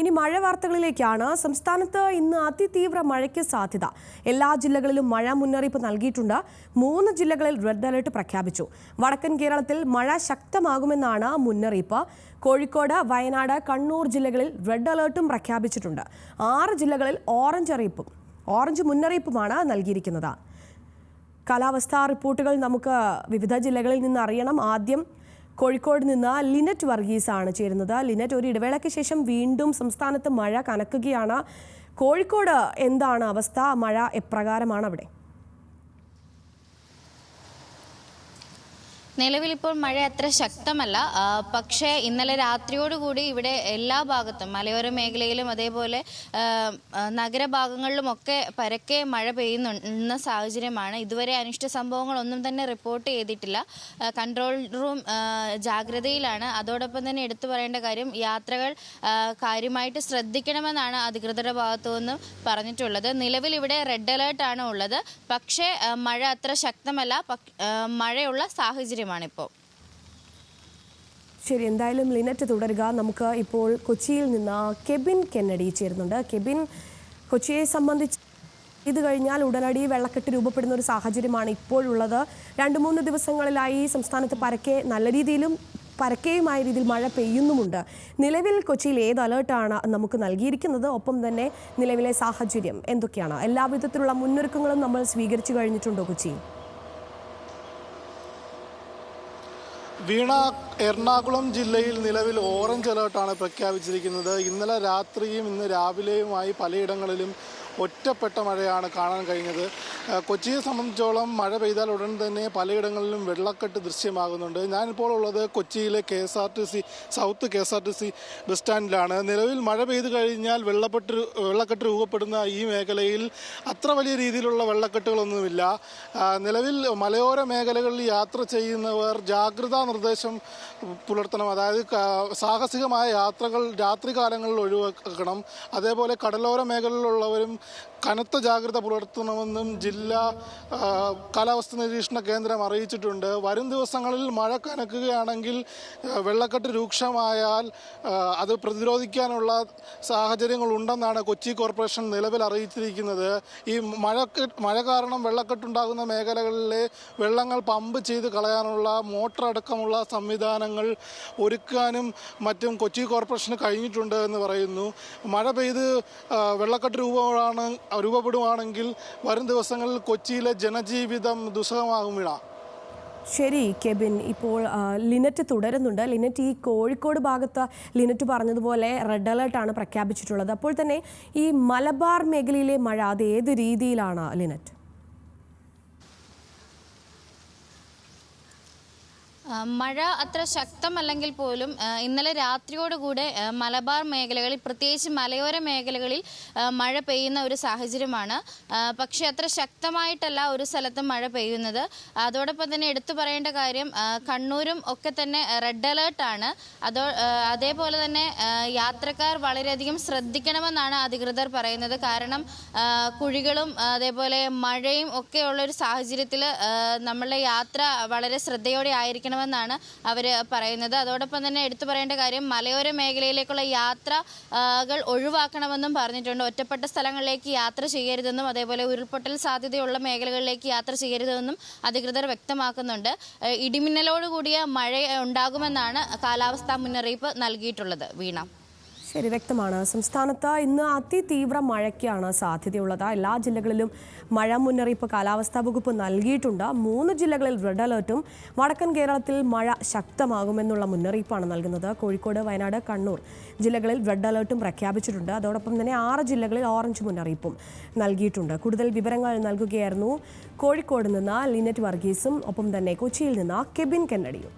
ഇനി മഴ വാർത്തകളിലേക്കാണ്. സംസ്ഥാനത്ത് ഇന്ന് അതിതീവ്ര മഴയ്ക്ക് സാധ്യത. എല്ലാ ജില്ലകളിലും മഴ മുന്നറിയിപ്പ് നൽകിയിട്ടുണ്ട്. 3 ജില്ലകളിൽ റെഡ് അലർട്ട് പ്രഖ്യാപിച്ചു. വടക്കൻ കേരളത്തിൽ മഴ ശക്തമാകുമെന്നാണ് മുന്നറിയിപ്പ്. കോഴിക്കോട്, വയനാട്, കണ്ണൂർ ജില്ലകളിൽ റെഡ് അലർട്ടും പ്രഖ്യാപിച്ചിട്ടുണ്ട്. 6 ജില്ലകളിൽ ഓറഞ്ച് മുന്നറിയിപ്പുമാണ് നൽകിയിരിക്കുന്നത്. കാലാവസ്ഥാ റിപ്പോർട്ടുകൾ നമുക്ക് വിവിധ ജില്ലകളിൽ നിന്ന് അറിയണം. ആദ്യം കോഴിക്കോട് നിന്ന് ലിനറ്റ് വർഗീസ് ആണ് ചേരുന്നത്. ലിനറ്റ്, ഒരു ഇടവേളയ്ക്ക് ശേഷം വീണ്ടും സംസ്ഥാനത്ത് മഴ കനക്കുകയാണ്. കോഴിക്കോട് എന്താണ് അവസ്ഥ? മഴ എപ്രകാരമാണ് അവിടെ? നിലവിൽ ഇപ്പോൾ മഴ അത്ര ശക്തമല്ല. പക്ഷേ ഇന്നലെ രാത്രിയോടുകൂടി ഇവിടെ എല്ലാ ഭാഗത്തും മലയോര മേഖലയിലും അതേപോലെ നഗരഭാഗങ്ങളിലുമൊക്കെ പരക്കെ മഴ പെയ്യുന്ന സാഹചര്യമാണ്. ഇതുവരെ അനിഷ്ട സംഭവങ്ങളൊന്നും തന്നെ റിപ്പോർട്ട് ചെയ്തിട്ടില്ല. കൺട്രോൾ റൂം ജാഗ്രതയിലാണ്. അതോടൊപ്പം തന്നെ എടുത്തു പറയേണ്ട കാര്യം, യാത്രകൾ കാര്യമായിട്ട് ശ്രദ്ധിക്കണമെന്നാണ് അധികൃതരുടെ ഭാഗത്തു നിന്നും പറഞ്ഞിട്ടുള്ളത്. നിലവിൽ ഇവിടെ റെഡ് അലേർട്ടാണ് ഉള്ളത്. പക്ഷേ മഴ അത്ര ശക്തമല്ല. മഴയുള്ള സാഹചര്യം ശരി, എന്തായാലും ലിനറ്റ് തുടരുക. നമുക്ക് ഇപ്പോൾ കൊച്ചിയിൽ നിന്ന് കെബിൻ കെന്നഡി ചേരുന്നുണ്ട്. കെബിൻ, കൊച്ചിയെ സംബന്ധിച്ച് ഇത് കഴിഞ്ഞാൽ ഉടനടി വെള്ളക്കെട്ട് രൂപപ്പെടുന്ന ഒരു സാഹചര്യമാണ് ഇപ്പോഴുള്ളത്. 2-3 ദിവസങ്ങളിലായി സംസ്ഥാനത്ത് പരക്കെയുമായ രീതിയിൽ മഴ പെയ്യുന്നുമുണ്ട്. നിലവിൽ കൊച്ചിയിൽ ഏത് അലേർട്ടാണ് നമുക്ക് നൽകിയിരിക്കുന്നത്? ഒപ്പം തന്നെ നിലവിലെ സാഹചര്യം എന്തൊക്കെയാണ്? എല്ലാവിധത്തിലുള്ള മുന്നൊരുക്കങ്ങളും നമ്മൾ സ്വീകരിച്ചു കഴിഞ്ഞിട്ടുണ്ടോ കൊച്ചിയിൽ? വീണ, എറണാകുളം ജില്ലയിൽ നിലവിൽ ഓറഞ്ച് അലേർട്ടാണ് പ്രഖ്യാപിച്ചിരിക്കുന്നത്. ഇന്നലെ രാത്രിയും ഇന്ന് രാവിലെയുമായി പലയിടങ്ങളിലും ഒറ്റപ്പെട്ട മഴയാണ് കാണാൻ കഴിഞ്ഞത്. കൊച്ചിയെ സംബന്ധിച്ചോളം മഴ പെയ്താൽ ഉടൻ തന്നെ പലയിടങ്ങളിലും വെള്ളക്കെട്ട് ദൃശ്യമാകുന്നുണ്ട്. ഞാനിപ്പോൾ ഉള്ളത് കൊച്ചിയിലെ സൗത്ത് KSRTC ബസ് സ്റ്റാൻഡിലാണ്. നിലവിൽ മഴ പെയ്തു കഴിഞ്ഞാൽ വെള്ളക്കെട്ട് രൂപപ്പെടുന്ന ഈ മേഖലയിൽ അത്ര വലിയ രീതിയിലുള്ള വെള്ളക്കെട്ടുകളൊന്നുമില്ല. നിലവിൽ മലയോര മേഖലകളിൽ യാത്ര ചെയ്യുന്നവർ ജാഗ്രതാ നിർദ്ദേശം പുലർത്തണം. അതായത് സാഹസികമായ യാത്രകൾ രാത്രികാലങ്ങളിൽ ഒഴിവാക്കണം. അതേപോലെ കടലോര മേഖലയിലുള്ളവരും കനത്ത ജാഗ്രത പുലർത്തണമെന്നും ജില്ലാ കാലാവസ്ഥ നിരീക്ഷണ കേന്ദ്രം അറിയിച്ചിട്ടുണ്ട്. വരും ദിവസങ്ങളിൽ മഴ കനക്കുകയാണെങ്കിൽ വെള്ളക്കെട്ട് രൂക്ഷമായാൽ അത് പ്രതിരോധിക്കാനുള്ള സാഹചര്യങ്ങളുണ്ടെന്നാണ് കൊച്ചി കോർപ്പറേഷൻ നിലവിൽ അറിയിച്ചിരിക്കുന്നത്. ഈ മഴ കാരണം വെള്ളക്കെട്ടുണ്ടാകുന്ന മേഖലകളിലെ വെള്ളങ്ങൾ പമ്പ് ചെയ്ത് കളയാനുള്ള മോട്ടർ അടക്കമുള്ള സംവിധാനങ്ങൾ ഒരുക്കാനും മറ്റും കൊച്ചി കോർപ്പറേഷന് കഴിഞ്ഞിട്ടുണ്ട് എന്ന് പറയുന്നു. മഴ പെയ്ത് വെള്ളക്കെട്ട് രൂപപ്പെടുവാണെങ്കിൽ വരും ദിവസങ്ങളിൽ കൊച്ചിയിലെ ജനജീവിതം ദുസ്സഹമാകും. ശരി കെബിൻ, ഇപ്പോൾ ലിനറ്റ് തുടരുന്നുണ്ട്. ലിനറ്റ്, ഈ കോഴിക്കോട് ഭാഗത്ത് ലിനറ്റ് പറഞ്ഞതുപോലെ റെഡ് അലേർട്ടാണ് പ്രഖ്യാപിച്ചിട്ടുള്ളത്. അപ്പോൾ തന്നെ ഈ മലബാർ മേഖലയിലെ മഴ അത് ഏത് രീതിയിലാണ് ലിനറ്റ്? മഴ അത്ര ശക്തമല്ലെങ്കിൽ പോലും ഇന്നലെ രാത്രിയോടുകൂടെ മലബാർ മേഖലകളിൽ, പ്രത്യേകിച്ച് മലയോര മേഖലകളിൽ മഴ പെയ്യുന്ന ഒരു സാഹചര്യമാണ്. പക്ഷേ അത്ര ശക്തമായിട്ടല്ല ഒരു സ്ഥലത്തും മഴ പെയ്യുന്നത്. അതോടൊപ്പം തന്നെ എടുത്തു പറയേണ്ട കാര്യം, കണ്ണൂരും ഒക്കെ തന്നെ റെഡ് അലേർട്ടാണ്. അതേപോലെ തന്നെ യാത്രക്കാർ വളരെയധികം ശ്രദ്ധിക്കണമെന്നാണ് അധികൃതർ പറയുന്നത്. കാരണം കുഴികളും അതേപോലെ മഴയും ഒക്കെയുള്ളൊരു സാഹചര്യത്തിൽ നമ്മളുടെ യാത്ര വളരെ ശ്രദ്ധയോടെ ആയിരിക്കണം ാണ് അവർ പറയുന്നത്. അതോടൊപ്പം തന്നെ എടുത്തു പറയേണ്ട കാര്യം, മലയോര മേഖലയിലേക്കുള്ള യാത്രകൾ ഒഴിവാക്കണമെന്നും പറഞ്ഞിട്ടുണ്ട്. ഒറ്റപ്പെട്ട സ്ഥലങ്ങളിലേക്ക് യാത്ര ചെയ്യരുതെന്നും അതേപോലെ ഉരുൾപൊട്ടൽ സാധ്യതയുള്ള മേഖലകളിലേക്ക് യാത്ര ചെയ്യരുതെന്നും അധികൃതർ വ്യക്തമാക്കുന്നുണ്ട്. ഇടിമിന്നലോടുകൂടിയ മഴ ഉണ്ടാകുമെന്നാണ് കാലാവസ്ഥാ മുന്നറിയിപ്പ് നൽകിയിട്ടുള്ളത്. വീണ, ശരി, വ്യക്തമാണ്. സംസ്ഥാനത്ത് ഇന്ന് അതിതീവ്ര മഴയ്ക്കാണ് സാധ്യതയുള്ളത്. എല്ലാ ജില്ലകളിലും മഴ മുന്നറിയിപ്പ് കാലാവസ്ഥാ വകുപ്പ് നൽകിയിട്ടുണ്ട്. 3 ജില്ലകളിൽ റെഡ് അലേർട്ടും വടക്കൻ കേരളത്തിൽ മഴ ശക്തമാകുമെന്നുള്ള മുന്നറിയിപ്പാണ് നൽകുന്നത്. കോഴിക്കോട്, വയനാട്, കണ്ണൂർ ജില്ലകളിൽ റെഡ് അലേർട്ടും പ്രഖ്യാപിച്ചിട്ടുണ്ട്. അതോടൊപ്പം തന്നെ 6 ജില്ലകളിൽ ഓറഞ്ച് മുന്നറിയിപ്പും നൽകിയിട്ടുണ്ട്. കൂടുതൽ വിവരങ്ങൾ നൽകുകയായിരുന്നു കോഴിക്കോട് നിന്ന് ലിനറ്റ് വർഗീസും ഒപ്പം തന്നെ കൊച്ചിയിൽ നിന്ന് കെബിൻ കെന്നഡിയും.